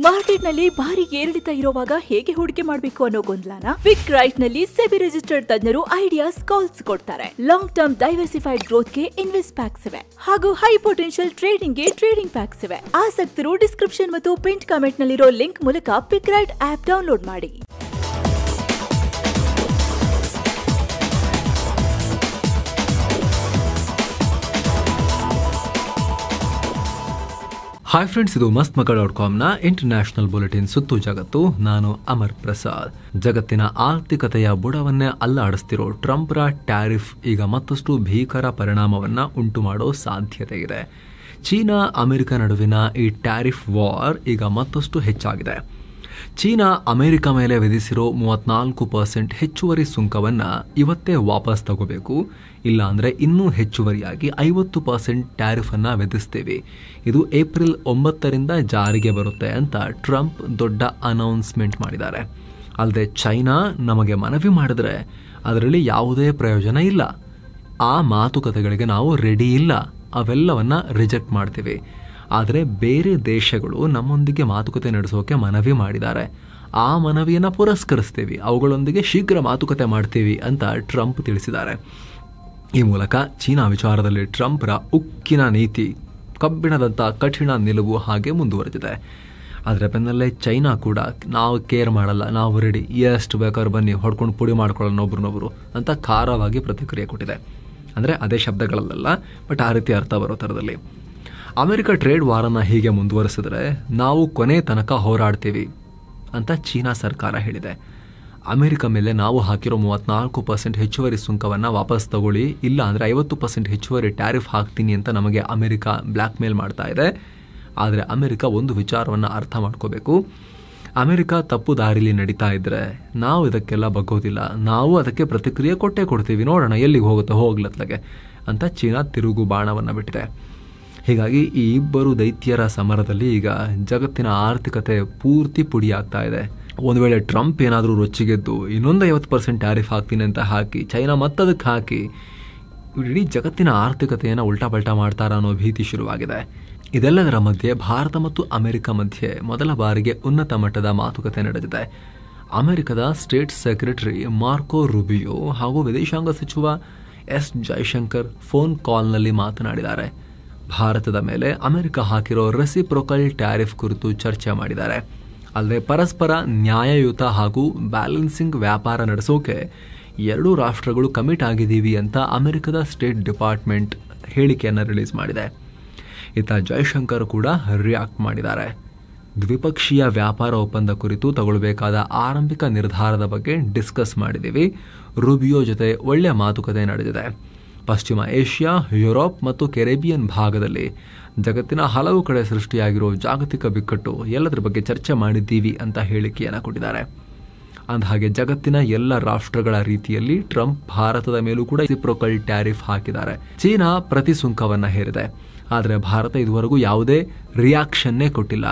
ಮಾರ್ಕೆಟ್ನಲ್ಲಿ ಭಾರಿ ಏರಿಳಿತ ಇರುವಾಗ ಹೇಗೆ ಹೂಡಿಕೆ ಮಾಡಬೇಕು ಅನ್ನೋ ಗೊಂದಲನ ಕ್ವಿಕ್ ರೈಟ್ ನಲ್ಲಿ ಸೆಬಿ ರಿಜಿಸ್ಟರ್ಡ್ ತಜ್ಞರು ಐಡಿಯಾಸ್ ಕಾಲ್ಸ್ ಕೊಡ್ತಾರೆ. ಲಾಂಗ್ ಟರ್ಮ್ ಡೈವರ್ಸಿಫೈಡ್ ಗ್ರೋತ್ ಗೆ ಇನ್ವೆಸ್ಟ್ ಪ್ಯಾಕ್ಸ್ ಇವೆ ಹಾಗೂ ಹೈ ಪೊಟೆನ್ಷಿಯಲ್ ಟ್ರೇಡಿಂಗ್ ಗೆ ಟ್ರೇಡಿಂಗ್ ಪ್ಯಾಕ್ಸ್ ಇವೆ. ಆಸಕ್ತರು ಡಿಸ್ಕ್ರಿಪ್ಷನ್ ಮತ್ತು ಪಿನ್ ಕಾಮೆಂಟ್ ನಲ್ಲಿರೋ ಲಿಂಕ್ ಮೂಲಕ ಕ್ವಿಕ್ ರೈಟ್ ಆಪ್ ಡೌನ್ಲೋಡ್ ಮಾಡಿ. ಹಾಯ್ ಫ್ರೆಂಡ್ಸ್, ಇದು mastmaka.comನ ಇಂಟರ್ನ್ಯಾಷನಲ್ ಬುಲೆಟಿನ್ ಸುತ್ತು ಜಗತ್ತು. ನಾನು ಅಮರ್ ಪ್ರಸಾದ್. ಜಗತ್ತಿನ ಆರ್ಥಿಕತೆಯ ಬುಡವನ್ನೇ ಅಲ್ಲಾಡಿಸ್ತಿರೋ ಟ್ರಂಪ್ರ ಟ್ಯಾರಿಫ್ ಈಗ ಮತ್ತಷ್ಟು ಭೀಕರ ಪರಿಣಾಮವನ್ನ ಉಂಟು ಮಾಡೋ ಸಾಧ್ಯತೆ ಇದೆ. ಚೀನಾ ಅಮೆರಿಕ ನಡುವಿನ ಈ ಟ್ಯಾರಿಫ್ ವಾರ್ ಈಗ ಮತ್ತಷ್ಟು ಹೆಚ್ಚಾಗಿದೆ. ಚೀನಾ ಅಮೆರಿಕ ಮೇಲೆ ವಿಧಿಸಿರೋ 34% ಹೆಚ್ಚುವರಿ ಸುಂಕವನ್ನ ಇವತ್ತೇ ವಾಪಸ್ ತಗೋಬೇಕು, ಇಲ್ಲ ಅಂದ್ರೆ ಇನ್ನೂ ಹೆಚ್ಚುವರಿಯಾಗಿ 50% ಟ್ಯಾರಿಫ್ ಅನ್ನ ವಿಧಿಸ್ತೇವೆ. ಇದು ಏಪ್ರಿಲ್ 9ರಿಂದ ಜಾರಿಗೆ ಬರುತ್ತೆ ಅಂತ ಟ್ರಂಪ್ ದೊಡ್ಡ ಅನೌನ್ಸ್ಮೆಂಟ್ ಮಾಡಿದ್ದಾರೆ. ಅಲ್ಲದೆ ಚೈನಾ ನಮಗೆ ಮನವಿ ಮಾಡಿದ್ರೆ ಅದರಲ್ಲಿ ಯಾವುದೇ ಪ್ರಯೋಜನ ಇಲ್ಲ, ಆ ಮಾತುಕತೆಗಳಿಗೆ ನಾವು ರೆಡಿ ಇಲ್ಲ, ಅವೆಲ್ಲವನ್ನ ರಿಜೆಕ್ಟ್ ಮಾಡ್ತೀವಿ. ಆದರೆ ಬೇರೆ ದೇಶಗಳು ನಮ್ಮೊಂದಿಗೆ ಮಾತುಕತೆ ನಡೆಸೋಕೆ ಮನವಿ ಮಾಡಿದ್ದಾರೆ, ಆ ಮನವಿಯನ್ನು ಪುರಸ್ಕರಿಸ್ತೀವಿ, ಅವುಗಳೊಂದಿಗೆ ಶೀಘ್ರ ಮಾತುಕತೆ ಮಾಡ್ತೀವಿ ಅಂತ ಟ್ರಂಪ್ ತಿಳಿಸಿದ್ದಾರೆ. ಈ ಮೂಲಕ ಚೀನಾ ವಿಚಾರದಲ್ಲಿ ಟ್ರಂಪ್ರ ಉಕ್ಕಿನ ನೀತಿ, ಕಬ್ಬಿಣದಂಥ ಕಠಿಣ ನಿಲುವು ಹಾಗೆ ಮುಂದುವರೆದಿದೆ. ಅದರ ಬೆನ್ನಲ್ಲೇ ಚೈನಾ ಕೂಡ ನಾವು ಕೇರ್ ಮಾಡಲ್ಲ, ನಾವು ರೆಡಿ, ಎಷ್ಟು ಬೇಕಾದ್ರೂ ಬನ್ನಿ, ಹೊಡ್ಕೊಂಡು ಪುಡಿ ಮಾಡ್ಕೊಳ್ಳೋಣ ಒಬ್ರನ್ನೊಬ್ರು ಅಂತ ಖಾರವಾಗಿ ಪ್ರತಿಕ್ರಿಯೆ ಕೊಟ್ಟಿದೆ. ಅಂದರೆ ಅದೇ ಶಬ್ದಗಳಲ್ಲ, ಬಟ್ ಆ ರೀತಿ ಅರ್ಥ ಬರೋ ಥರದಲ್ಲಿ. ಅಮೆರಿಕ ಟ್ರೇಡ್ ವಾರನ್ನು ಹೀಗೆ ಮುಂದುವರೆಸಿದ್ರೆ ನಾವು ಕೊನೆ ತನಕ ಹೋರಾಡ್ತೀವಿ ಅಂತ ಚೀನಾ ಸರ್ಕಾರ ಹೇಳಿದೆ. ಅಮೆರಿಕ ಮೇಲೆ ನಾವು ಹಾಕಿರೋ 34% ಹೆಚ್ಚುವರಿ ಸುಂಕವನ್ನು ವಾಪಸ್ ತಗೊಳ್ಳಿ, ಇಲ್ಲ ಅಂದರೆ 50% ಹೆಚ್ಚುವರಿ ಟ್ಯಾರಿಫ್ ಹಾಕ್ತೀನಿ ಅಂತ ನಮಗೆ ಅಮೆರಿಕ ಬ್ಲ್ಯಾಕ್ ಮೇಲ್ ಮಾಡ್ತಾ ಇದೆ. ಆದರೆ ಅಮೆರಿಕ ಒಂದು ವಿಚಾರವನ್ನು ಅರ್ಥ ಮಾಡ್ಕೋಬೇಕು, ಅಮೆರಿಕ ತಪ್ಪು ದಾರಿಲಿ ನಡೀತಾ ಇದ್ರೆ ನಾವು ಇದಕ್ಕೆಲ್ಲ ಬಗ್ಗೋದಿಲ್ಲ, ನಾವು ಅದಕ್ಕೆ ಪ್ರತಿಕ್ರಿಯೆ ಕೊಟ್ಟೇ ಕೊಡ್ತೀವಿ, ನೋಡೋಣ ಎಲ್ಲಿಗೆ ಹೋಗುತ್ತೆ ಹೋಗ್ಲತ್ಲಗೆ ಅಂತ ಚೀನಾ ತಿರುಗು ಬಾಣವನ್ನು ಬಿಟ್ಟಿದೆ. ಹೀಗಾಗಿ ಈ ಇಬ್ಬರು ದೈತ್ಯರ ಸಮರದಲ್ಲಿ ಈಗ ಜಗತ್ತಿನ ಆರ್ಥಿಕತೆ ಪೂರ್ತಿ ಪುಡಿಯಾಗ್ತಾ ಇದೆ. ಒಂದು ವೇಳೆ ಟ್ರಂಪ್ ಏನಾದರೂ ರೊಚ್ಚಿಗೆದ್ದು ಇನ್ನೊಂದು 50% ಟ್ಯಾರಿಫ್ ಹಾಕ್ತೀನಿ ಅಂತ ಹಾಕಿ ಚೈನಾ ಮತ್ತದಕ್ಕೆ ಹಾಕಿ ಇಡೀ ಜಗತ್ತಿನ ಆರ್ಥಿಕತೆಯನ್ನು ಉಲ್ಟಾ ಪಲ್ಟಾ ಮಾಡ್ತಾರ ಅನ್ನೋ ಭೀತಿ ಶುರುವಾಗಿದೆ. ಇದೆಲ್ಲದರ ಮಧ್ಯೆ ಭಾರತ ಮತ್ತು ಅಮೆರಿಕ ಮಧ್ಯೆ ಮೊದಲ ಬಾರಿಗೆ ಉನ್ನತ ಮಟ್ಟದ ಮಾತುಕತೆ ನಡೆದಿದೆ. ಅಮೆರಿಕದ ಸ್ಟೇಟ್ ಸೆಕ್ರೆಟರಿ ಮಾರ್ಕೋ ರೂಬಿಯೋ ಹಾಗೂ ವಿದೇಶಾಂಗ ಸಚಿವ ಎಸ್ ಜೈಶಂಕರ್ ಫೋನ್ ಕಾಲ್ನಲ್ಲಿ ಮಾತನಾಡಿದ್ದಾರೆ. ಭಾರತದ ಮೇಲೆ ಅಮೆರಿಕ ಹಾಕಿರೋ ರೆಸಿಪ್ರೊಕಲ್ ಟ್ಯಾರಿಫ್ ಕುರಿತು ಚರ್ಚೆ ಮಾಡಿದ್ದಾರೆ. ಅಲ್ಲದೆ ಪರಸ್ಪರ ನ್ಯಾಯಯುತ ಹಾಗೂ ಬ್ಯಾಲೆನ್ಸಿಂಗ್ ವ್ಯಾಪಾರ ನಡೆಸೋಕೆ ಎರಡೂ ರಾಷ್ಟ್ರಗಳು ಕಮಿಟ್ ಆಗಿದ್ದೀವಿ ಅಂತ ಅಮೆರಿಕದ ಸ್ಟೇಟ್ ಡಿಪಾರ್ಟ್ಮೆಂಟ್ ಹೇಳಿಕೆಯನ್ನು ರಿಲೀಸ್ ಮಾಡಿದೆ. ಇತ್ತ ಜೈಶಂಕರ್ ಕೂಡ ರಿಯಾಕ್ಟ್ ಮಾಡಿದ್ದಾರೆ. ದ್ವಿಪಕ್ಷೀಯ ವ್ಯಾಪಾರ ಒಪ್ಪಂದ ಕುರಿತು ತಗೊಳ್ಬೇಕಾದ ಆರಂಭಿಕ ನಿರ್ಧಾರದ ಬಗ್ಗೆ ಡಿಸ್ಕಸ್ ಮಾಡಿದ್ದೀವಿ. ರೂಬಿಯೋ ಜೊತೆ ಒಳ್ಳೆಯ ಮಾತುಕತೆ ನಡೆದಿದೆ. ಪಶ್ಚಿಮ ಏಷ್ಯಾ, ಯುರೋಪ್ ಮತ್ತು ಕೆರೆಬಿಯನ್ ಭಾಗದಲ್ಲಿ ಜಗತ್ತಿನ ಹಲವು ಕಡೆ ಸೃಷ್ಟಿಯಾಗಿರೋ ಜಾಗತಿಕ ಬಿಕ್ಕಟ್ಟು ಎಲ್ಲದರ ಬಗ್ಗೆ ಚರ್ಚೆ ಮಾಡಿದ್ದೀವಿ ಅಂತ ಹೇಳಿಕೆಯನ್ನು ಕೊಟ್ಟಿದ್ದಾರೆ. ಅಂದಹಾಗೆ ಜಗತ್ತಿನ ಎಲ್ಲ ರಾಷ್ಟ್ರಗಳ ರೀತಿಯಲ್ಲಿ ಟ್ರಂಪ್ ಭಾರತದ ಮೇಲೂ ಕೂಡ ರೆಸಿಪ್ರೊಕಲ್ ಟ್ಯಾರಿಫ್ ಹಾಕಿದ್ದಾರೆ. ಚೀನಾ ಪ್ರತಿ ಸುಂಕವನ್ನ ಹೇರಿದೆ, ಆದರೆ ಭಾರತ ಇದುವರೆಗೂ ಯಾವುದೇ ರಿಯಾಕ್ಷನ್ನೇ ಕೊಟ್ಟಿಲ್ಲ.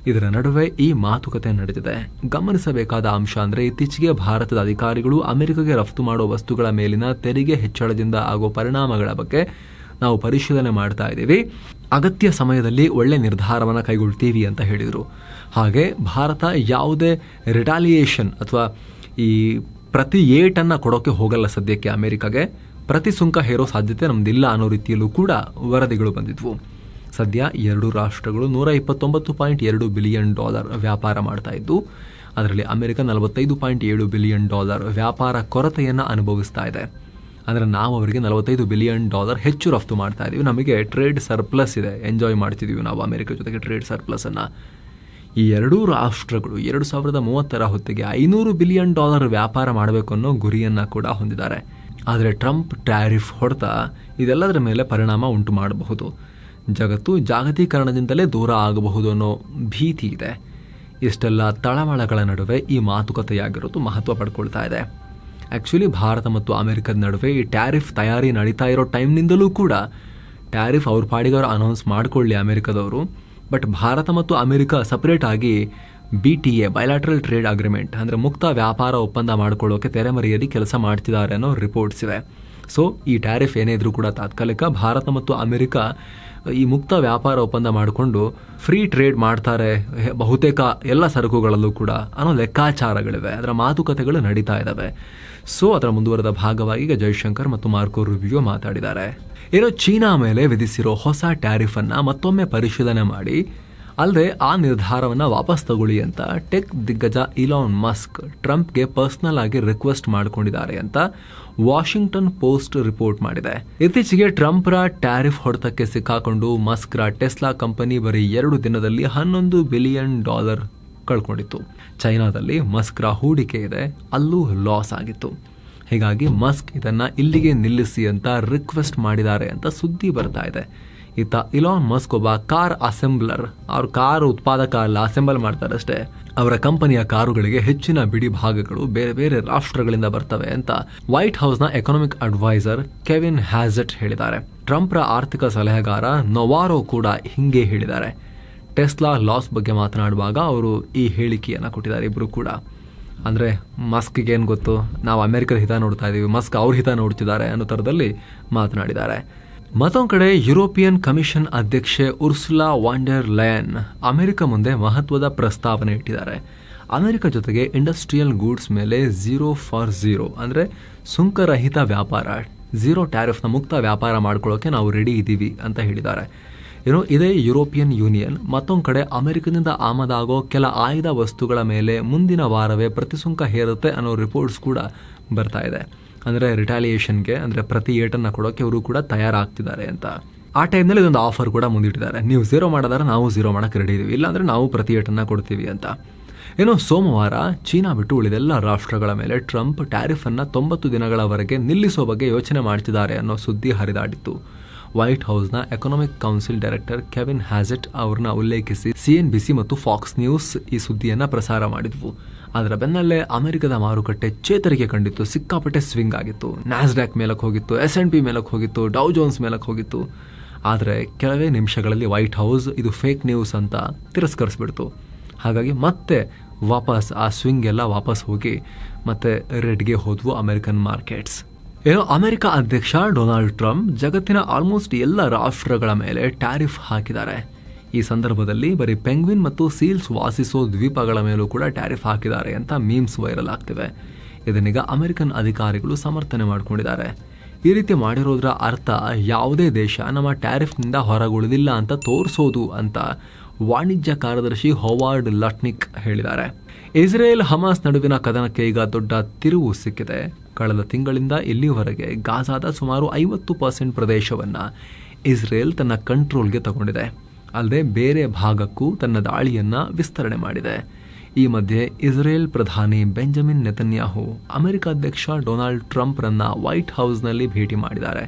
ಇದರ ನಡುವೆ ಈ ಮಾತುಕತೆ ನಡೆದಿದೆ. ಗಮನಿಸಬೇಕಾದ ಅಂಶ ಅಂದರೆ ಇತ್ತೀಚೆಗೆ ಭಾರತದ ಅಧಿಕಾರಿಗಳು ಅಮೆರಿಕಗೆ ರಫ್ತು ಮಾಡೋ ವಸ್ತುಗಳ ಮೇಲಿನ ತೆರಿಗೆ ಹೆಚ್ಚಳದಿಂದ ಆಗೋ ಪರಿಣಾಮಗಳ ಬಗ್ಗೆ ನಾವು ಪರಿಶೀಲನೆ ಮಾಡ್ತಾ ಇದ್ದೀವಿ, ಅಗತ್ಯ ಸಮಯದಲ್ಲಿ ಒಳ್ಳೆ ನಿರ್ಧಾರವನ್ನು ಕೈಗೊಳ್ತೀವಿ ಅಂತ ಹೇಳಿದರು. ಹಾಗೆ ಭಾರತ ಯಾವುದೇ ರಿಟಾಲಿಯೇಷನ್ ಅಥವಾ ಈ ಪ್ರತಿ ಏಟನ್ನು ಕೊಡೋಕೆ ಹೋಗಲ್ಲ ಸದ್ಯಕ್ಕೆ ಅಮೆರಿಕಾಗೆ, ಪ್ರತಿ ಸುಂಕ ಹೇರೋ ಸಾಧ್ಯತೆ ನಮ್ದಿಲ್ಲ ಅನ್ನೋ ರೀತಿಯಲ್ಲೂ ಕೂಡ ವರದಿಗಳು ಬಂದಿದ್ವು. ಸದ್ಯ ಎರಡೂ ರಾಷ್ಟ್ರಗಳು $129.2 ಬಿಲಿಯನ್ ವ್ಯಾಪಾರ ಮಾಡ್ತಾ ಇದ್ದು, ಅದರಲ್ಲಿ ಅಮೆರಿಕ $45.7 ಬಿಲಿಯನ್ ವ್ಯಾಪಾರ ಕೊರತೆಯನ್ನು ಅನುಭವಿಸ್ತಾ ಇದೆ. ಅಂದರೆ ನಾವು ಅವರಿಗೆ $45 ಬಿಲಿಯನ್ ಹೆಚ್ಚು ರಫ್ತು ಮಾಡ್ತಾ ಇದ್ದೀವಿ, ನಮಗೆ ಟ್ರೇಡ್ ಸರ್ಪ್ಲಸ್ ಇದೆ, ಎಂಜಾಯ್ ಮಾಡ್ತಿದ್ದೀವಿ ನಾವು ಅಮೆರಿಕ ಜೊತೆಗೆ ಟ್ರೇಡ್ ಸರ್ಪ್ಲಸ್ ಅನ್ನು. ಈ ಎರಡೂ ರಾಷ್ಟ್ರಗಳು 2030 ಹೊತ್ತಿಗೆ $500 ಬಿಲಿಯನ್ ವ್ಯಾಪಾರ ಮಾಡಬೇಕು ಅನ್ನೋ ಗುರಿಯನ್ನು ಕೂಡ ಹೊಂದಿದ್ದಾರೆ. ಆದರೆ ಟ್ರಂಪ್ ಟ್ಯಾರಿಫ್ ಹೊಡೆತ ಇದೆಲ್ಲದರ ಮೇಲೆ ಪರಿಣಾಮ ಉಂಟು ಮಾಡಬಹುದು. ಜಗತ್ತು ಜಾಗತೀಕರಣದಿಂದಲೇ ದೂರ ಆಗಬಹುದು ಅನ್ನೋ ಭೀತಿ ಇದೆ. ಇಷ್ಟೆಲ್ಲ ತಳಮಳಗಳ ನಡುವೆ ಈ ಮಾತುಕತೆಯಾಗಿರೋದು ಮಹತ್ವ ಪಡ್ಕೊಳ್ತಾ ಇದೆ. ಆ್ಯಕ್ಚುಲಿ ಭಾರತ ಮತ್ತು ಅಮೆರಿಕದ ನಡುವೆ ಈ ಟ್ಯಾರಿಫ್ ತಯಾರಿ ನಡೀತಾ ಇರೋ ಟೈಮ್ನಿಂದಲೂ ಕೂಡ ಟ್ಯಾರಿಫ್ ಅವ್ರ ಪಾಡಿಗವರು ಅನೌನ್ಸ್ ಮಾಡಿಕೊಳ್ಳಿ ಅಮೆರಿಕದವರು, ಬಟ್ ಭಾರತ ಮತ್ತು ಅಮೆರಿಕ ಸಪರೇಟ್ ಆಗಿ BTA ಬೈಲಾಟ್ರಲ್ ಟ್ರೇಡ್ ಅಗ್ರಿಮೆಂಟ್ ಅಂದರೆ ಮುಕ್ತ ವ್ಯಾಪಾರ ಒಪ್ಪಂದ ಮಾಡಿಕೊಳ್ಳೋಕೆ ತೆರೆಮರೆಯಲ್ಲಿ ಕೆಲಸ ಮಾಡ್ತಿದ್ದಾರೆ ಅನ್ನೋ ರಿಪೋರ್ಟ್ಸ್ ಇವೆ. ಸೊ ಈ ಟ್ಯಾರಿಫ್ ಏನೇ ಇದ್ರೂ ಕೂಡ ತಾತ್ಕಾಲಿಕ ಭಾರತ ಮತ್ತು ಅಮೆರಿಕ ಈ ಮುಕ್ತ ವ್ಯಾಪಾರ ಒಪ್ಪಂದ ಮಾಡಿಕೊಂಡು ಫ್ರೀ ಟ್ರೇಡ್ ಮಾಡ್ತಾರೆ ಬಹುತೇಕ ಎಲ್ಲ ಸರಕುಗಳಲ್ಲೂ ಕೂಡ ಅನ್ನೋ ಲೆಕ್ಕಾಚಾರಗಳಿವೆ. ಅದರ ಮಾತುಕತೆಗಳು ನಡೀತಾ ಇದ್ದಾವೆ. ಸೊ ಅದರ ಮುಂದುವರೆದ ಭಾಗವಾಗಿ ಈಗ ಜೈಶಂಕರ್ ಮತ್ತು ಮಾರ್ಕೋ ರೂಬಿಯೋ ಮಾತಾಡಿದ್ದಾರೆ. ಏನೋ ಚೀನಾ ಮೇಲೆ ವಿಧಿಸಿರೋ ಹೊಸ ಟ್ಯಾರಿಫ್ ಅನ್ನ ಮತ್ತೊಮ್ಮೆ ಪರಿಶೀಲನೆ ಮಾಡಿ, ಅಲ್ಲದೆ ಆ ನಿರ್ಧಾರವನ್ನ ವಾಪಸ್ ತಗೊಳ್ಳಿ ಅಂತ ಟೆಕ್ ದಿಗ್ಗಜ ಇಲಾನ್ ಮಸ್ಕ್ ಟ್ರಂಪ್ಗೆ ಪರ್ಸನಲ್ ಆಗಿ ರಿಕ್ವೆಸ್ಟ್ ಮಾಡಿಕೊಂಡಿದ್ದಾರೆ ಅಂತ ವಾಷಿಂಗ್ಟನ್ ಪೋಸ್ಟ್ ರಿಪೋರ್ಟ್ ಮಾಡಿದೆ. ಇತ್ತೀಚೆಗೆ ಟ್ರಂಪ್ರ ಟ್ಯಾರಿಫ್ ಹೊಡೆತಕ್ಕೆ ಸಿಕ್ಕಾಕೊಂಡು ಮಸ್ಕ್ರ ಟೆಸ್ಲಾ ಕಂಪನಿ ಬರೀ 2 ದಿನದಲ್ಲಿ $11 ಬಿಲಿಯನ್ ಕಳ್ಕೊಂಡಿತ್ತು. ಚೈನಾದಲ್ಲಿ ಮಸ್ಕ್ರ ಹೂಡಿಕೆ ಇದೆ, ಅಲ್ಲೂ ಲಾಸ್ ಆಗಿತ್ತು. ಹೀಗಾಗಿ ಮಸ್ಕ್ ಇದನ್ನ ಇಲ್ಲಿಗೆ ನಿಲ್ಲಿಸಿ ಅಂತ ರಿಕ್ವೆಸ್ಟ್ ಮಾಡಿದ್ದಾರೆ ಅಂತ ಸುದ್ದಿ ಬರ್ತಾ ಇದೆ. ಇತ್ತ ಇಲಾನ್ ಮಸ್ಕ್ ಒಬ್ಬ ಕಾರ್ ಅಸೆಂಬ್ಲರ್, ಅವ್ರ ಕಾರ್ ಉತ್ಪಾದಕ ಅಲ್ಲ, ಅಸೆಂಬಲ್ ಮಾಡ್ತಾರೆ ಅಷ್ಟೇ. ಅವರ ಕಂಪನಿಯ ಕಾರುಗಳಿಗೆ ಹೆಚ್ಚಿನ ಬಿಡಿ ಭಾಗಗಳು ಬೇರೆ ಬೇರೆ ರಾಷ್ಟ್ರಗಳಿಂದ ಬರ್ತವೆ ಅಂತ ವೈಟ್ ಹೌಸ್ನ ಎಕನಾಮಿಕ್ ಅಡ್ವೈಸರ್ ಕೆವಿನ್ ಹ್ಯಾಜೆಟ್ ಹೇಳಿದ್ದಾರೆ. ಟ್ರಂಪ್ರ ಆರ್ಥಿಕ ಸಲಹೆಗಾರ ನೊವಾರೋ ಕೂಡ ಹಿಂಗೆ ಹೇಳಿದ್ದಾರೆ. ಟೆಸ್ಲಾ ಲಾಸ್ ಬಗ್ಗೆ ಮಾತನಾಡುವಾಗ ಅವರು ಈ ಹೇಳಿಕೆಯನ್ನ ಕೊಟ್ಟಿದ್ದಾರೆ. ಇಬ್ರು ಕೂಡ ಅಂದ್ರೆ ಮಸ್ಕ್ಗೆ ಏನ್ ಗೊತ್ತು, ನಾವು ಅಮೆರಿಕದ ಹಿತ ನೋಡ್ತಾ ಇದೀವಿ, ಮಸ್ಕ್ ಅವ್ರ ಹಿತ ನೋಡ್ತಿದ್ದಾರೆ ಅನ್ನೋ ತರದಲ್ಲಿ ಮಾತನಾಡಿದ್ದಾರೆ. ಮತ್ತೊಂದು ಕಡೆ ಯುರೋಪಿಯನ್ ಕಮಿಷನ್ ಅಧ್ಯಕ್ಷೆ ಉರ್ಸುಲಾ ವಾಂಡರ್ ಲಯನ್ ಅಮೆರಿಕ ಮುಂದೆ ಮಹತ್ವದ ಪ್ರಸ್ತಾವನೆ ಇಟ್ಟಿದ್ದಾರೆ. ಅಮೆರಿಕ ಜೊತೆಗೆ ಇಂಡಸ್ಟ್ರಿಯಲ್ ಗೂಡ್ಸ್ ಮೇಲೆ 0 ಅಂದ್ರೆ ಸುಂಕರಹಿತ ವ್ಯಾಪಾರ, 0 ಟ್ಯಾರಿಫ್ನ ಮುಕ್ತ ವ್ಯಾಪಾರ ಮಾಡ್ಕೊಳ್ಳೋಕೆ ನಾವು ರೆಡಿ ಇದ್ದೀವಿ ಅಂತ ಹೇಳಿದ್ದಾರೆ. ಇದೇ ಯುರೋಪಿಯನ್ ಯೂನಿಯನ್ ಮತ್ತೊಂದು ಕಡೆ ಅಮೆರಿಕದಿಂದ ಆಮದಾಗೋ ಕೆಲ ಆಯ್ದ ವಸ್ತುಗಳ ಮೇಲೆ ಮುಂದಿನ ವಾರವೇ ಪ್ರತಿಸುಂಕ ಹೇರುತ್ತೆ ಅನ್ನೋ ರಿಪೋರ್ಟ್ಸ್ ಕೂಡ ಬರ್ತಾ ಇದೆ. ಅಂದ್ರೆ ರಿಟಾಲಿಯೇಷನ್ಗೆ, ಅಂದ್ರೆ ಪ್ರತಿ ಏಟನ್ನ ಕೊಡೋಕೆ ಅವರು ಕೂಡ ತಯಾರಾಗ್ತಿದ್ದಾರೆ ಅಂತ. ಆ ಟೈಮ್ನಲ್ಲಿ ಇದೊಂದು ಆಫರ್ ಕೂಡ ಮುಂದಿಟ್ಟಿದ್ದಾರೆ. ನೀವು 0 ಮಾಡೋದಾದ್ರೆ ನಾವು 0 ಮಾಡಕ್ಕೆ ರೆಡಿ ಇದೀವಿ, ಇಲ್ಲಾಂದ್ರೆ ನಾವು ಪ್ರತಿ ಏಟನ್ನ ಕೊಡ್ತೀವಿ ಅಂತ. ಸೋಮವಾರ ಚೀನಾ ಬಿಟ್ಟು ಉಳಿದೆಲ್ಲ ರಾಷ್ಟ್ರಗಳ ಮೇಲೆ ಟ್ರಂಪ್ ಟ್ಯಾರಿಫ್ ಅನ್ನ 90 ದಿನಗಳವರೆಗೆ ನಿಲ್ಲಿಸೋ ಬಗ್ಗೆ ಯೋಚನೆ ಮಾಡ್ತಿದ್ದಾರೆ ಅನ್ನೋ ಸುದ್ದಿ ಹರಿದಾಡಿತ್ತು. ವೈಟ್ ಹೌಸ್ನ economic council director Kevin Hassett ಅವ್ರನ್ನ ಉಲ್ಲೇಖಿಸಿ CNBC ಮತ್ತು ಫಾಕ್ಸ್ ನ್ಯೂಸ್ ಈ ಸುದ್ದಿಯನ್ನ ಪ್ರಸಾರ ಮಾಡಿದ್ವು. ಅದರ ಬೆನ್ನಲ್ಲೇ ಅಮೆರಿಕದ ಮಾರುಕಟ್ಟೆ ಚೇತರಿಕೆ ಕಂಡಿತ್ತು, ಸಿಕ್ಕಾಪಟ್ಟೆ ಸ್ವಿಂಗ್ ಆಗಿತ್ತು. ನ್ಯಾಸ್ಡ್ಯಾಕ್ ಮೇಲಕ್ಕೆ ಹೋಗಿತ್ತು, S&P ಮೇಲಕ್ಕೆ ಹೋಗಿತ್ತು, ಡೌ ಜೋನ್ಸ್ ಮೇಲಕ್ಕೆ ಹೋಗಿತ್ತು. ಆದರೆ ಕೆಲವೇ ನಿಮಿಷಗಳಲ್ಲಿ ವೈಟ್ ಹೌಸ್ ಇದು ಫೇಕ್ ನ್ಯೂಸ್ ಅಂತ ತಿರಸ್ಕರಿಸ್ಬಿಡ್ತು. ಹಾಗಾಗಿ ಮತ್ತೆ ವಾಪಸ್ ಆ ಸ್ವಿಂಗ್ ಎಲ್ಲ ವಾಪಸ್ ಹೋಗಿ ಮತ್ತೆ ರೆಡ್ಗೆ ಹೋದ್ವು ಅಮೆರಿಕನ್ ಮಾರ್ಕೆಟ್ಸ್. ಅಮೆರಿಕ ಅಧ್ಯಕ್ಷ ಡೊನಾಲ್ಡ್ ಟ್ರಂಪ್ ಜಗತ್ತಿನ ಆಲ್ಮೋಸ್ಟ್ ಎಲ್ಲ ರಾಷ್ಟ್ರಗಳ ಮೇಲೆ ಟ್ಯಾರಿಫ್ ಹಾಕಿದ್ದಾರೆ. ಈ ಸಂದರ್ಭದಲ್ಲಿ ಬರೀ ಪೆಂಗ್ವಿನ್ ಮತ್ತು ಸೀಲ್ಸ್ ವಾಸಿಸೋ ದ್ವೀಪಗಳ ಮೇಲೂ ಕೂಡ ಟ್ಯಾರಿಫ್ ಹಾಕಿದ್ದಾರೆ ಅಂತ ಮೀಮ್ಸ್ ವೈರಲ್ ಆಗ್ತಿವೆ. ಇದನ್ನೀಗ ಅಮೆರಿಕನ್ ಅಧಿಕಾರಿಗಳು ಸಮರ್ಥನೆ ಮಾಡಿಕೊಂಡಿದ್ದಾರೆ. ಈ ರೀತಿ ಮಾಡಿರೋದ್ರ ಅರ್ಥ ಯಾವುದೇ ದೇಶ ನಮ್ಮ ಟ್ಯಾರಿಫ್ನಿಂದ ಹೊರಗುಳಿದಿಲ್ಲ ಅಂತ ತೋರಿಸೋದು ಅಂತ ವಾಣಿಜ್ಯ ಕಾರ್ಯದರ್ಶಿ ಹೊವಾರ್ಡ್ ಲಟ್ನಿಕ್ ಹೇಳಿದ್ದಾರೆ. ಇಸ್ರೇಲ್ ಹಮಾಸ್ ನಡುವಿನ ಕದನಕ್ಕೆ ಈಗ ದೊಡ್ಡ ತಿರುವು ಸಿಕ್ಕಿದೆ. ಕಳೆದ ತಿಂಗಳಿಂದ ಇಲ್ಲಿವರೆಗೆ ಗಾಜಾದ ಸುಮಾರು 50% ಪ್ರದೇಶವನ್ನ ಇಸ್ರೇಲ್ ತನ್ನ ಕಂಟ್ರೋಲ್ಗೆ ತಗೊಂಡಿದೆ. ಅಲ್ಲದೆ ಬೇರೆ ಭಾಗಕ್ಕೂ ತನ್ನ ದಾಳಿಯನ್ನ ವಿಸ್ತರಣೆ ಮಾಡಿದೆ. ಈ ಮಧ್ಯೆ ಇಸ್ರೇಲ್ ಪ್ರಧಾನಿ ಬೆಂಜಮಿನ್ ನೆತನ್ಯಾಹು ಅಮೆರಿಕ ಅಧ್ಯಕ್ಷ ಡೊನಾಲ್ಡ್ ಟ್ರಂಪ್ ರನ್ನ ವೈಟ್ ಹೌಸ್ನಲ್ಲಿ ಭೇಟಿ ಮಾಡಿದ್ದಾರೆ.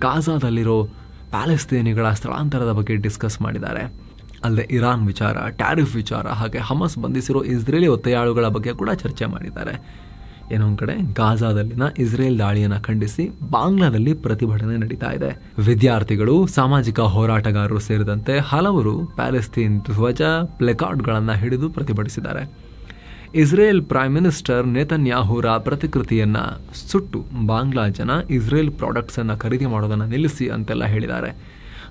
ಗಾಜಾದಲ್ಲಿರೋ ಪ್ಯಾಲೆಸ್ತೇನಿಗಳ ಸ್ಥಳಾಂತರದ ಬಗ್ಗೆ ಡಿಸ್ಕಸ್ ಮಾಡಿದ್ದಾರೆ. ಅಲ್ಲದೆ ಇರಾನ್ ವಿಚಾರ, ಟ್ಯಾರಿಫ್ ವಿಚಾರ, ಹಾಗೆ ಹಮಸ್ ಬಂಧಿಸಿರೋ ಇಸ್ರೇಲಿ ಒತ್ತೆಯಾಳುಗಳ ಬಗ್ಗೆ ಕೂಡ ಚರ್ಚೆ ಮಾಡಿದ್ದಾರೆ. ಏನೊಂದು ಕಡೆ ಗಾಜಾದಲ್ಲಿನ ಇಸ್ರೇಲ್ ದಾಳಿಯನ್ನು ಖಂಡಿಸಿ ಬಾಂಗ್ಲಾದಲ್ಲಿ ಪ್ರತಿಭಟನೆ ನಡೀತಾ ಇದೆ. ವಿದ್ಯಾರ್ಥಿಗಳು, ಸಾಮಾಜಿಕ ಹೋರಾಟಗಾರರು ಸೇರಿದಂತೆ ಹಲವರು ಪ್ಯಾಲೆಸ್ತೀನ್ ಧ್ವಜ, ಪ್ಲೆಕಾರ್ಡ್ಗಳನ್ನು ಹಿಡಿದು ಪ್ರತಿಭಟಿಸಿದ್ದಾರೆ. ಇಸ್ರೇಲ್ ಪ್ರೈಮ್ ಮಿನಿಸ್ಟರ್ ನೇತನ್ಯಾಹುರ ಪ್ರತಿಕೃತಿಯನ್ನ ಸುಟ್ಟು ಬಾಂಗ್ಲಾ ಜನ ಇಸ್ರೇಲ್ ಪ್ರಾಡಕ್ಟ್ಸ್ ಅನ್ನ ಖರೀದಿ ಮಾಡೋದನ್ನ ನಿಲ್ಲಿಸಿ ಅಂತೆಲ್ಲ ಹೇಳಿದ್ದಾರೆ.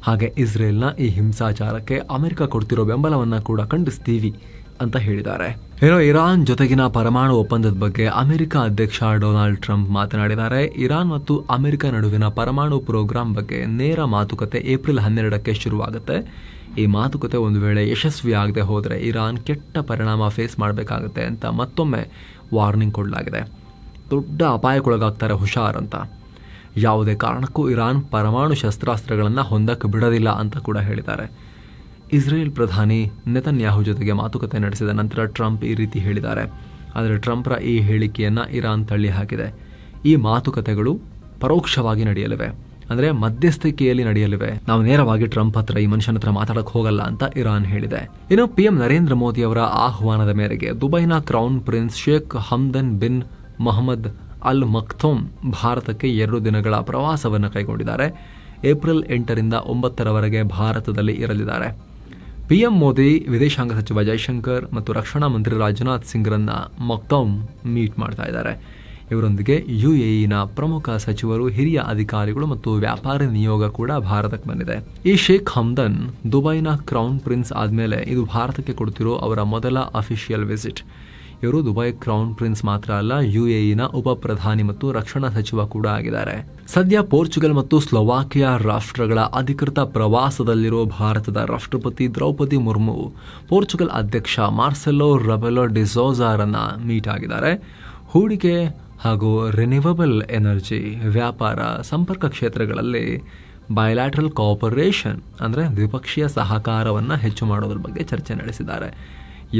ಹಾಗೆ ಇಸ್ರೇಲ್ನ ಈ ಹಿಂಸಾಚಾರಕ್ಕೆ ಅಮೆರಿಕ ಕೊಡ್ತಿರೋ ಬೆಂಬಲವನ್ನ ಕೂಡ ಖಂಡಿಸ್ತೀವಿ ಅಂತ ಹೇಳಿದ್ದಾರೆ. ಇರಾನ್ ಜೊತೆಗಿನ ಪರಮಾಣು ಒಪ್ಪಂದದ ಬಗ್ಗೆ ಅಮೆರಿಕ ಅಧ್ಯಕ್ಷ ಡೊನಾಲ್ಡ್ ಟ್ರಂಪ್ ಮಾತನಾಡಿದ್ದಾರೆ. ಇರಾನ್ ಮತ್ತು ಅಮೆರಿಕ ನಡುವಿನ ಪರಮಾಣು ಪ್ರೋಗ್ರಾಂ ಬಗ್ಗೆ ನೇರ ಮಾತುಕತೆ ಏಪ್ರಿಲ್ 12ಕ್ಕೆ ಶುರುವಾಗುತ್ತೆ. ಈ ಮಾತುಕತೆ ಒಂದು ವೇಳೆ ಯಶಸ್ವಿ ಆಗದೆ ಹೋದರೆ ಇರಾನ್ ಕೆಟ್ಟ ಪರಿಣಾಮ ಫೇಸ್ ಮಾಡಬೇಕಾಗುತ್ತೆ ಅಂತ ಮತ್ತೊಮ್ಮೆ ವಾರ್ನಿಂಗ್ ಕೊಡಲಾಗಿದೆ. ದೊಡ್ಡ ಅಪಾಯಕ್ಕೊಳಗಾಗ್ತಾರೆ, ಹುಷಾರ್ ಅಂತ. ಯಾವುದೇ ಕಾರಣಕ್ಕೂ ಇರಾನ್ ಪರಮಾಣು ಶಸ್ತ್ರಾಸ್ತ್ರಗಳನ್ನು ಹೊಂದಕ್ಕೆ ಬಿಡೋದಿಲ್ಲ ಅಂತ ಕೂಡ ಹೇಳಿದ್ದಾರೆ. ಇಸ್ರೇಲ್ ಪ್ರಧಾನಿ ನೆತನ್ಯಾಹು ಜೊತೆಗೆ ಮಾತುಕತೆ ನಡೆಸಿದ ನಂತರ ಟ್ರಂಪ್ ಈ ರೀತಿ ಹೇಳಿದ್ದಾರೆ. ಆದರೆ ಟ್ರಂಪ್ರ ಈ ಹೇಳಿಕೆಯನ್ನು ಇರಾನ್ ತಳ್ಳಿ ಹಾಕಿದೆ. ಈ ಮಾತುಕತೆಗಳು ಪರೋಕ್ಷವಾಗಿ ನಡೆಯಲಿವೆ, ಅಂದರೆ ಮಧ್ಯಸ್ಥಿಕೆಯಲ್ಲಿ ನಡೆಯಲಿವೆ. ನಾವು ನೇರವಾಗಿ ಟ್ರಂಪ್ ಹತ್ರ, ಈ ಮನುಷ್ಯನ ಹತ್ರ ಮಾತಾಡಕ್ಕೆ ಹೋಗಲ್ಲ ಅಂತ ಇರಾನ್ ಹೇಳಿದೆ. ಇನ್ನು PM ನರೇಂದ್ರ ಮೋದಿ ಅವರ ಆಹ್ವಾನದ ಮೇರೆಗೆ ದುಬೈನ crown prince Sheikh Hamdan bin Mohammed Al Maktoum ಭಾರತಕ್ಕೆ 2 ದಿನಗಳ ಪ್ರವಾಸವನ್ನು ಕೈಗೊಂಡಿದ್ದಾರೆ. ಏಪ್ರಿಲ್ 8ರಿಂದ 9ರವರೆಗೆ ಭಾರತದಲ್ಲಿ ಇರಲಿದ್ದಾರೆ. PM ಮೋದಿ ವಿದೇಶಾಂಗ ಸಚಿವ ಜೈಶಂಕರ್ ಮತ್ತು ರಕ್ಷಣಾ ಮಂತ್ರಿ ರಾಜನಾಥ್ ಸಿಂಗ್ರನ್ನ ಮಕ್ತೋಮ್ ಮೀಟ್ ಮಾಡ್ತಾ ಇದ್ದಾರೆ. ಇವರೊಂದಿಗೆ ಯುಎಇನ ಪ್ರಮುಖ ಸಚಿವರು, ಹಿರಿಯ ಅಧಿಕಾರಿಗಳು ಮತ್ತು ವ್ಯಾಪಾರಿ ನಿಯೋಗ ಕೂಡ ಭಾರತಕ್ಕೆ ಬಂದಿದೆ. ಈ ಶೇಖ್ ಹಮ್ದನ್ ದುಬೈನ ಕ್ರೌನ್ ಪ್ರಿನ್ಸ್ ಆದ್ಮೇಲೆ ಇದು ಭಾರತಕ್ಕೆ ಕೊಡ್ತಿರೋ ಅವರ ಮೊದಲ ಅಫಿಷಿಯಲ್ ವಿಸಿಟ್. ಇವರು ದುಬೈ ಕ್ರೌನ್ ಪ್ರಿನ್ಸ್ ಮಾತ್ರ ಅಲ್ಲ, ಯುಎಇನ ಉಪ ಪ್ರಧಾನಿ ಮತ್ತು ರಕ್ಷಣಾ ಸಚಿವ ಕೂಡ ಆಗಿದ್ದಾರೆ. ಸದ್ಯ ಪೋರ್ಚುಗಲ್ ಮತ್ತು ಸ್ಲೋವಾಕಿಯಾ ರಾಷ್ಟ್ರಗಳ ಅಧಿಕೃತ ಪ್ರವಾಸದಲ್ಲಿರೋ ಭಾರತದ ರಾಷ್ಟ್ರಪತಿ ದ್ರೌಪದಿ ಮುರ್ಮು ಪೋರ್ಚುಗಲ್ ಅಧ್ಯಕ್ಷ ಮಾರ್ಸೆಲೋ ರೆಬೆಲೋ ಡಿಸೋಜಾರನ್ನ ಮೀಟ್ ಆಗಿದ್ದಾರೆ. ಹೂಡಿಕೆ ಹಾಗೂ ರಿನ್ಯೂವಬಲ್ ಎನರ್ಜಿ, ವ್ಯಾಪಾರ, ಸಂಪರ್ಕ ಕ್ಷೇತ್ರಗಳಲ್ಲಿ ಬಯಲ್ಯಾಟ್ರಲ್ ಕೋಆಪರೇಷನ್ ಅಂದರೆ ದ್ವಿಪಕ್ಷೀಯ ಸಹಕಾರವನ್ನು ಹೆಚ್ಚು ಮಾಡೋದ್ರ ಬಗ್ಗೆ ಚರ್ಚೆ ನಡೆಸಿದ್ದಾರೆ.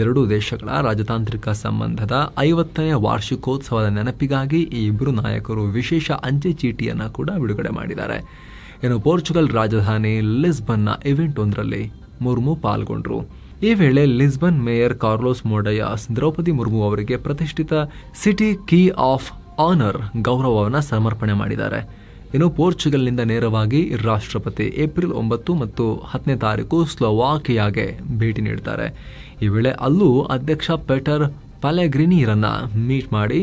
ಎರಡೂ ದೇಶಗಳ ರಾಜತಾಂತ್ರಿಕ ಸಂಬಂಧದ 50ನೇ ವಾರ್ಷಿಕೋತ್ಸವದ ನೆನಪಿಗಾಗಿ ಈ ಇಬ್ಬರು ನಾಯಕರು ವಿಶೇಷ ಅಂಚೆ ಚೀಟಿಯನ್ನು ಕೂಡ ಬಿಡುಗಡೆ ಮಾಡಿದ್ದಾರೆ. ಇನ್ನು ಪೋರ್ಚುಗಲ್ ರಾಜಧಾನಿ ಲಿಸ್ಬನ್ನ ಇವೆಂಟ್ ಒಂದರಲ್ಲಿ ಮುರ್ಮು ಪಾಲ್ಗೊಂಡ್ರು. ಈ ವೇಳೆ Lisbon mayor Carlos Moedas Droupadi Murmu ಅವರಿಗೆ ಪ್ರತಿಷ್ಠಿತ ಸಿಟಿ ಕೀ ಆಫ್ ಆನರ್ ಗೌರವವನ್ನು ಸಮರ್ಪಣೆ ಮಾಡಿದ್ದಾರೆ. ಇನ್ನು ಪೋರ್ಚುಗಲ್ನಿಂದ ನೇರವಾಗಿ ರಾಷ್ಟ್ರಪತಿ ಏಪ್ರಿಲ್ 9 ಮತ್ತು 10ನೇ ತಾರೀಕು ಸ್ಲೋವಾಕಿಯಾಗೆ ಭೇಟಿ ನೀಡುತ್ತಾರೆ. ಈ ವೇಳೆ ಅಲ್ಲೂ ಅಧ್ಯಕ್ಷ ಪೆಟರ್ ಪೆಲೆಗ್ರಿನಿರನ್ನ ಮೀಟ್ ಮಾಡಿ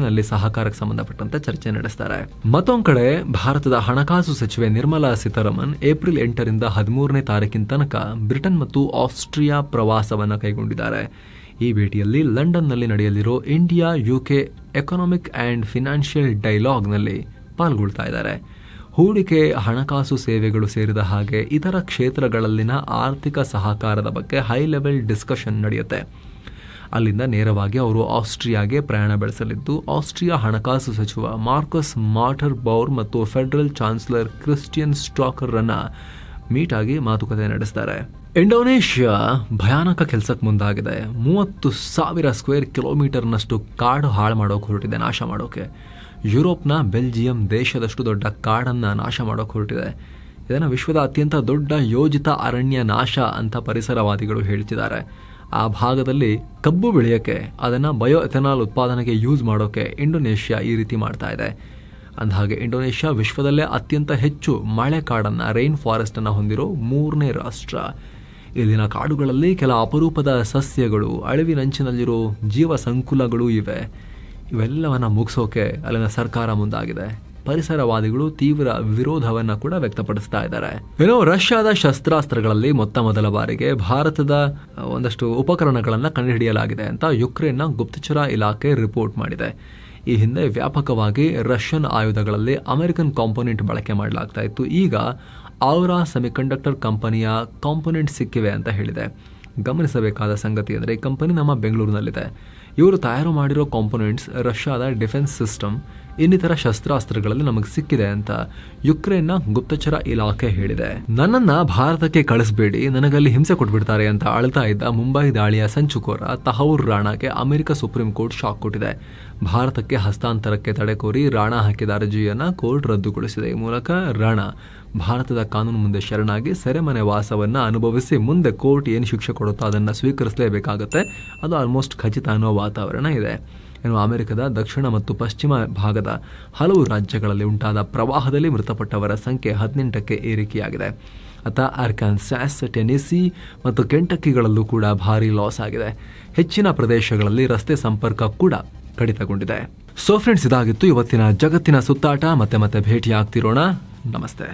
ಅಲ್ಲಿ ಸಹಕಾರಕ್ಕೆ ಸಂಬಂಧಪಟ್ಟಂತೆ ಚರ್ಚೆ ನಡೆಸ್ತಾರೆ. ಮತ್ತೊಂದು ಕಡೆ ಭಾರತದ ಹಣಕಾಸು ಸಚಿವೆ ನಿರ್ಮಲಾ ಸೀತಾರಾಮನ್ ಏಪ್ರಿಲ್ 8ರಿಂದ 13ನೇ ತಾರೀಕಿನ ತನಕ ಬ್ರಿಟನ್ ಮತ್ತು ಆಸ್ಟ್ರಿಯಾ ಪ್ರವಾಸವನ್ನು ಕೈಗೊಂಡಿದ್ದಾರೆ. ಈ ಭೇಟಿಯಲ್ಲಿ ಲಂಡನ್ನಲ್ಲಿ ನಡೆಯಲಿರೋ India UK economic and financial ಡೈಲಾಗ್ನಲ್ಲಿ ಪಾಲ್ಗೊಳ್ತಾ ಇದ್ದಾರೆ. ಹೂಡಿಕೆ, ಹಣಕಾಸು ಸೇವೆಗಳು ಸೇರಿದ ಹಾಗೆ ಇತರ ಕ್ಷೇತ್ರಗಳಲ್ಲಿನ ಆರ್ಥಿಕ ಸಹಕಾರದ ಬಗ್ಗೆ ಹೈ ಲೆವೆಲ್ ಡಿಸ್ಕಷನ್ ನಡೆಯುತ್ತೆ. ಅಲ್ಲಿಂದ ನೇರವಾಗಿ ಅವರು ಆಸ್ಟ್ರಿಯಾಗೆ ಪ್ರಯಾಣ ಬೆಳೆಸಲಿದ್ದು, ಆಸ್ಟ್ರಿಯಾ ಹಣಕಾಸು ಸಚಿವ ಮಾರ್ಕಸ್ ಮಾಟರ್ ಬೌರ್ ಮತ್ತು ಫೆಡರಲ್ ಚಾನ್ಸಲರ್ ಕ್ರಿಸ್ಟಿಯನ್ ಸ್ಟಾಕರ್ ರನ್ನ ಮೀಟ್ ಆಗಿ ಮಾತುಕತೆ ನಡೆಸ್ತಾರೆ. ಇಂಡೋನೇಷ್ಯಾ ಭಯಾನಕ ಕೆಲಸಕ್ಕೆ ಮುಂದಾಗಿದೆ. 30,000 ಸ್ಕ್ವೇರ್ ಕಿಲೋಮೀಟರ್ನಷ್ಟು ಕಾಡು ಹಾಳು ಮಾಡೋಕೆ ಹೊರಟಿದೆ, ನಾಶ ಮಾಡೋಕೆ. ಯುರೋಪ್ನ ಬೆಲ್ಜಿಯಂ ದೇಶದಷ್ಟು ದೊಡ್ಡ ಕಾಡನ್ನು ನಾಶ ಮಾಡೋಕೆ ಹೊರಟಿದೆ. ಇದನ್ನು ವಿಶ್ವದ ಅತ್ಯಂತ ದೊಡ್ಡ ಯೋಜಿತ ಅರಣ್ಯ ನಾಶ ಅಂತ ಪರಿಸರವಾದಿಗಳು ಹೇಳ್ತಿದ್ದಾರೆ. ಆ ಭಾಗದಲ್ಲಿ ಕಬ್ಬು ಬೆಳೆಯೋಕ್ಕೆ, ಅದನ್ನು ಬಯೋ ಎಥೆನಾಲ್ ಉತ್ಪಾದನೆಗೆ ಯೂಸ್ ಮಾಡೋಕೆ ಇಂಡೋನೇಷ್ಯಾ ಈ ರೀತಿ ಮಾಡ್ತಾ ಇದೆ. ಅಂದಹಾಗೆ ಇಂಡೋನೇಷ್ಯಾ ವಿಶ್ವದಲ್ಲೇ ಅತ್ಯಂತ ಹೆಚ್ಚು ಮಳೆ ಕಾಡನ್ನು, ರೈನ್ ಫಾರೆಸ್ಟ್ ಅನ್ನು ಹೊಂದಿರೋ 3ನೇ ರಾಷ್ಟ್ರ. ಇಲ್ಲಿನ ಕಾಡುಗಳಲ್ಲಿ ಕೆಲ ಅಪರೂಪದ ಸಸ್ಯಗಳು, ಅಳಿವಿನಂಚಿನಲ್ಲಿರೋ ಜೀವ ಸಂಕುಲಗಳು ಇವೆ. ಇವೆಲ್ಲವನ್ನ ಮುಗಿಸೋಕೆ ಅಲ್ಲಿನ ಸರ್ಕಾರ ಮುಂದಾಗಿದೆ. ಪರಿಸರವಾದಿಗಳು ತೀವ್ರ ವಿರೋಧವನ್ನ ಕೂಡ ವ್ಯಕ್ತಪಡಿಸ್ತಾ ಇದ್ದಾರೆ. ಏನೋ ರಷ್ಯಾದ ಶಸ್ತ್ರಾಸ್ತ್ರಗಳಲ್ಲಿ ಮೊದಲ ಬಾರಿಗೆ ಭಾರತದ ಒಂದಷ್ಟು ಉಪಕರಣಗಳನ್ನು ಕಂಡುಹಿಡಿಯಲಾಗಿದೆ ಅಂತ ಯುಕ್ರೇನ್ನ ಗುಪ್ತಚರ ಇಲಾಖೆ ರಿಪೋರ್ಟ್ ಮಾಡಿದೆ. ಈ ಹಿಂದೆ ವ್ಯಾಪಕವಾಗಿ ರಷ್ಯನ್ ಆಯುಧಗಳಲ್ಲಿ ಅಮೆರಿಕನ್ ಕಾಂಪೋನೆಂಟ್ ಬಳಕೆ ಮಾಡಲಾಗ್ತಾ ಇತ್ತು. ಈಗ ಔರಾ ಸೆಮಿಕಂಡಕ್ಟರ್ ಕಂಪನಿಯ ಕಾಂಪೋನೆಂಟ್ ಸಿಕ್ಕಿವೆ ಅಂತ ಹೇಳಿದೆ. ಗಮನಿಸಬೇಕಾದ ಸಂಗತಿ ಅಂದರೆ ಈ ಕಂಪನಿ ನಮ್ಮ ಬೆಂಗಳೂರಿನಲ್ಲಿದೆ. ಇವರು ತಯಾರು ಮಾಡಿರೋ ಕಾಂಪೋನೆಂಟ್ಸ್ ರಷ್ಯಾದ ಡಿಫೆನ್ಸ್ ಸಿಸ್ಟಮ್, ಇನ್ನಿತರ ಶಸ್ತ್ರಾಸ್ತ್ರಗಳಲ್ಲಿ ನಮಗೆ ಸಿಕ್ಕಿದೆ ಅಂತ ಯುಕ್ರೇನ್ನ ಗುಪ್ತಚರ ಇಲಾಖೆ ಹೇಳಿದೆ. ನನ್ನನ್ನ ಭಾರತಕ್ಕೆ ಕಳಿಸಬೇಡಿ, ನನಗಲ್ಲಿ ಹಿಂಸೆ ಕೊಟ್ಬಿಡ್ತಾರೆ ಅಂತ ಅಳ್ತಾ ಇದ್ದ ಮುಂಬೈ ದಾಳಿಯ ಸಂಚುಕೋರ ತಹೌರ್ ರಾಣಾಗೆ ಅಮೆರಿಕ ಸುಪ್ರೀಂ ಕೋರ್ಟ್ ಶಾಕ್ ಕೊಟ್ಟಿದೆ. ಭಾರತಕ್ಕೆ ಹಸ್ತಾಂತರಕ್ಕೆ ತಡೆ ಕೋರಿ ರಾಣಾ ಹಾಕಿದ ಅರ್ಜಿಯನ್ನ ಕೋರ್ಟ್ ರದ್ದುಗೊಳಿಸಿದೆ. ಈ ಮೂಲಕ ರಾಣಾ ಭಾರತದ ಕಾನೂನು ಮುಂದೆ ಶರಣಾಗಿ ಸೆರೆಮನೆ ವಾಸವನ್ನ ಅನುಭವಿಸಿ ಮುಂದೆ ಕೋರ್ಟ್ ಏನು ಶಿಕ್ಷೆ ಕೊಡುತ್ತೋ ಅದನ್ನು ಸ್ವೀಕರಿಸಲೇಬೇಕಾಗತ್ತೆ. ಅದು ಆಲ್ಮೋಸ್ಟ್ ಖಚಿತ ಅನ್ನೋ ವಾತಾವರಣ ಇದೆ. ಇನ್ನು ಅಮೆರಿಕದ ದಕ್ಷಿಣ ಮತ್ತು ಪಶ್ಚಿಮ ಭಾಗದ ಹಲವು ರಾಜ್ಯಗಳಲ್ಲಿ ಉಂಟಾದ ಪ್ರವಾಹದಲ್ಲಿ ಮೃತಪಟ್ಟವರ ಸಂಖ್ಯೆ 18ಕ್ಕೆ ಏರಿಕೆಯಾಗಿದೆ. ಅತ ಆರ್ಕಾನ್ಸಾಸ್, ಟೆನೆಸಿ ಮತ್ತು ಕೆಂಟಕ್ಕಿಗಳಲ್ಲೂ ಕೂಡ ಭಾರಿ ಲಾಸ್ ಆಗಿದೆ. ಹೆಚ್ಚಿನ ಪ್ರದೇಶಗಳಲ್ಲಿ ರಸ್ತೆ ಸಂಪರ್ಕ ಕೂಡ ಕಡಿತಗೊಂಡಿದೆ. ಸೊ ಫ್ರೆಂಡ್ಸ್, ಇದಾಗಿತ್ತು ಇವತ್ತಿನ ಜಗತ್ತಿನ ಸುತ್ತಾಟ. ಮತ್ತೆ ಭೇಟಿ ಆಗ್ತಿರೋಣ. ನಮಸ್ತೆ.